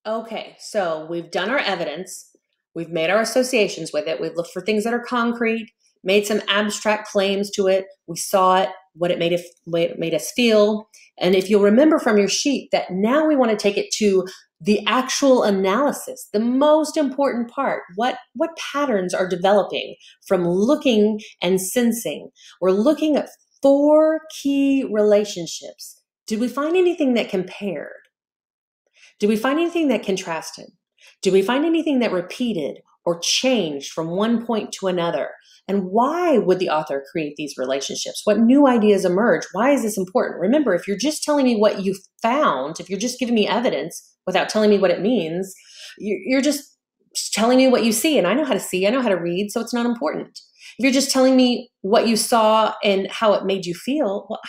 Okay, so we've done our evidence, we've made our associations with it, we've looked for things that are concrete, made some abstract claims to it, we saw it, what it made us feel. And if you'll remember from your sheet that now we want to take it to the actual analysis, the most important part, what patterns are developing from looking and sensing. We're looking at 4 key relationships. Did we find anything that compared? Did we find anything that contrasted? Did we find anything that repeated or changed from one point to another? And why would the author create these relationships? What new ideas emerge? Why is this important? Remember, if you're just telling me what you found, if you're just giving me evidence without telling me what it means, you're just telling me what you see. And I know how to see, I know how to read, so it's not important. If you're just telling me what you saw and how it made you feel, well,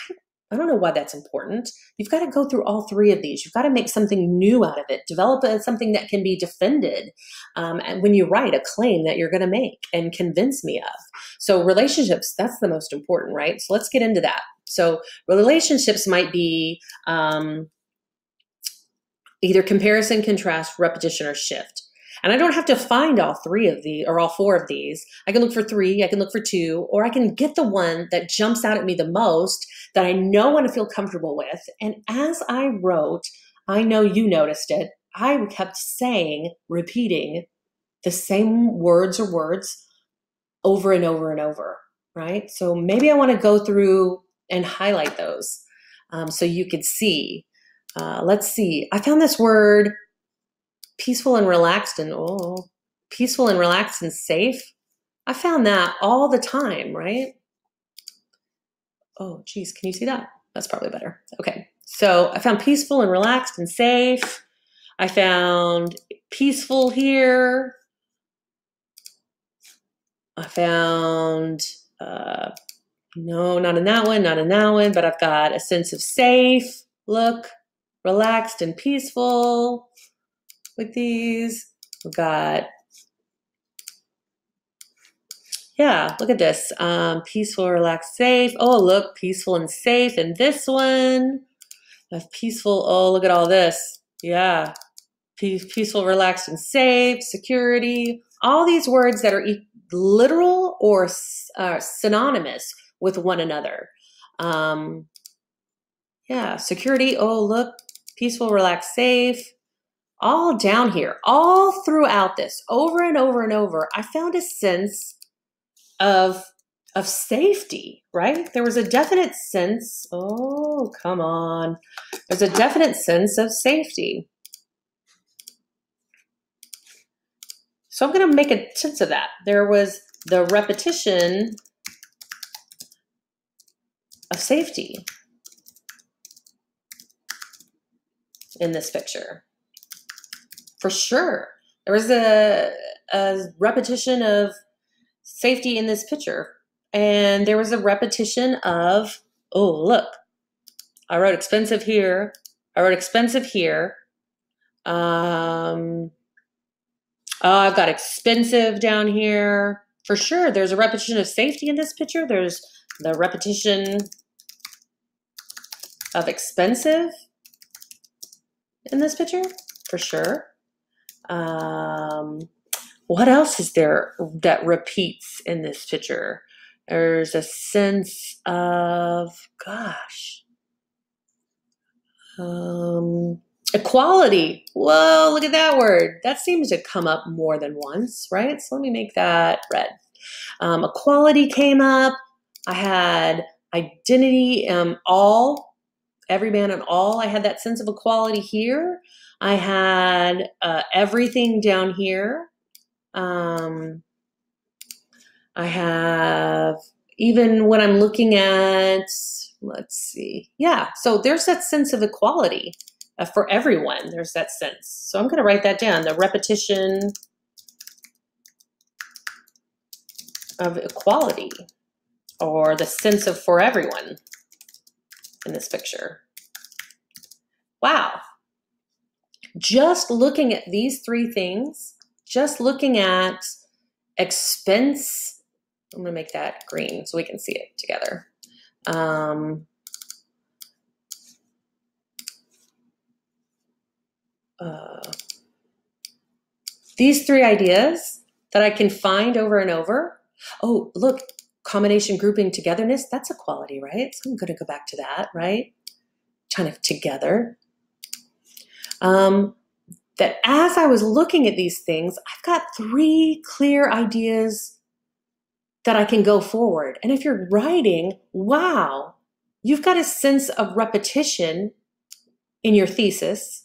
I don't know why that's important. You've got to go through all 3 of these. You've got to make something new out of it, develop something that can be defended and when you write a claim that you're going to make and convince me of. So relationships, that's the most important, right? So let's get into that. So relationships might be either comparison, contrast, repetition, or shift. And I don't have to find all 3 of these or all 4 of these. I can look for 3, I can look for 2, or I can get the one that jumps out at me the most that I know and feel comfortable with. And as I wrote, I know you noticed it, I kept saying, repeating the same words over and over and over, right? So maybe I want to go through and highlight those so you could see. Let's see. I found this word peaceful and relaxed and safe. I found that all the time, right? Oh, geez, can you see that? That's probably better. Okay, so I found peaceful and relaxed and safe. I found peaceful here. I found, no, not in that one, not in that one, but I've got a sense of safe, look, relaxed and peaceful with these. We've got, yeah, look at this. Peaceful, relaxed, safe. Oh, look, peaceful and safe in this one. I've peaceful, oh, look at all this. Yeah, peaceful, relaxed, and safe, security. All these words that are literal or synonymous with one another. Yeah, security, oh, look, peaceful, relaxed, safe. All down here, all throughout this, over and over and over, I found a sense of safety, right? There was a definite sense, oh, come on. There's a definite sense of safety. So I'm going to make a sense of that. There was the repetition of safety in this picture. For sure. There was a repetition of safety in this picture. And there was a repetition of, oh, look, I wrote expensive here. I wrote expensive here. Oh, I've got expensive down here. For sure, there's a repetition of safety in this picture. There's the repetition of expensive in this picture, for sure. What else is there that repeats in this picture? There's a sense of, gosh, equality. Whoa, look at that word. That seems to come up more than once, right? So let me make that red. Equality came up. I had identity, all, every man and all. I had that sense of equality here. I had everything down here. I have, even when I'm looking at, let's see. Yeah, so there's that sense of equality for everyone. There's that sense. So I'm going to write that down, the repetition of equality, or the sense of for everyone in this picture. Wow. Just looking at these 3 things, just looking at expense, I'm going to make that green so we can see it together. These 3 ideas that I can find over and over. Oh, look, combination, grouping, togetherness, that's a quality, right? So I'm going to go back to that, right? Kind of together. That as I was looking at these things, I've got 3 clear ideas that I can go forward. And if you're writing, wow, you've got a sense of repetition in your thesis.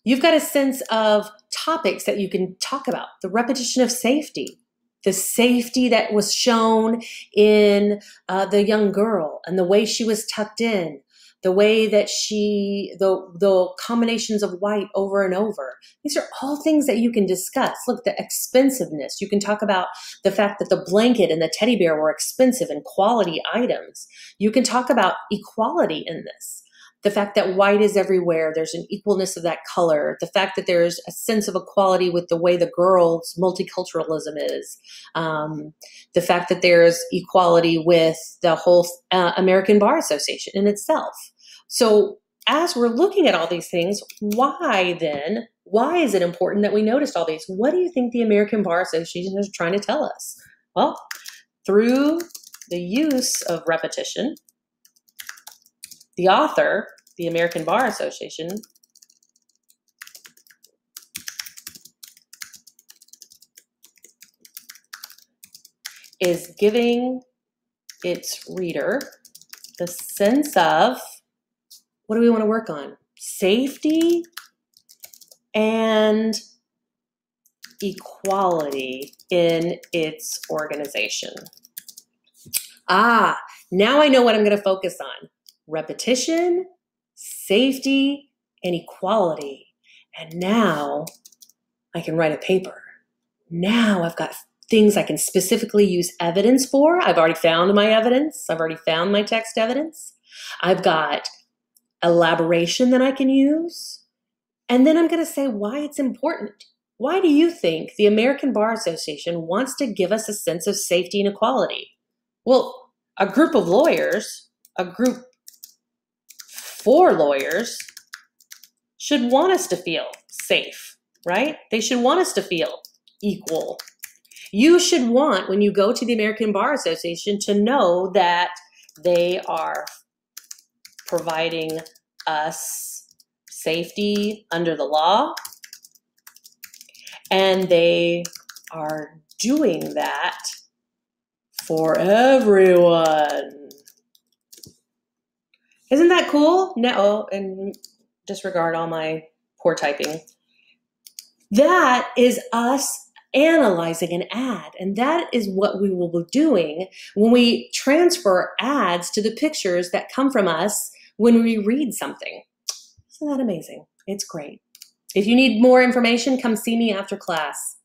You've got a sense of topics that you can talk about, the repetition of safety, the safety that was shown in the young girl and the way she was tucked in, the way that the combinations of white over and over. These are all things that you can discuss. Look, the expensiveness. You can talk about the fact that the blanket and the teddy bear were expensive and quality items. You can talk about equality in this. The fact that white is everywhere, there's an equalness of that color. The fact that there's a sense of equality with the way the girls' multiculturalism is. The fact that there's equality with the whole American Bar Association in itself. So as we're looking at all these things, why is it important that we noticed all these? What do you think the American Bar Association is trying to tell us? Well, through the use of repetition, the author, the American Bar Association, is giving its reader the sense of, what do we want to work on? Safety and equality in its organization. Now I know what I'm going to focus on. Repetition, safety, and equality. And now I can write a paper. Now I've got things I can specifically use evidence for. I've already found my evidence. I've already found my text evidence. I've got elaboration that I can use. And then I'm going to say why it's important. Why do you think the American Bar Association wants to give us a sense of safety and equality? Well, a group of lawyers, a group for lawyers, should want us to feel safe, right? They should want us to feel equal. You should want, when you go to the American Bar Association, to know that they are providing us safety under the law, and they are doing that for everyone. Isn't that cool? No, and disregard all my poor typing. That is us analyzing an ad, and that is what we will be doing when we transfer ads to the pictures that come from us when we read something. Isn't that amazing? It's great. If you need more information, come see me after class.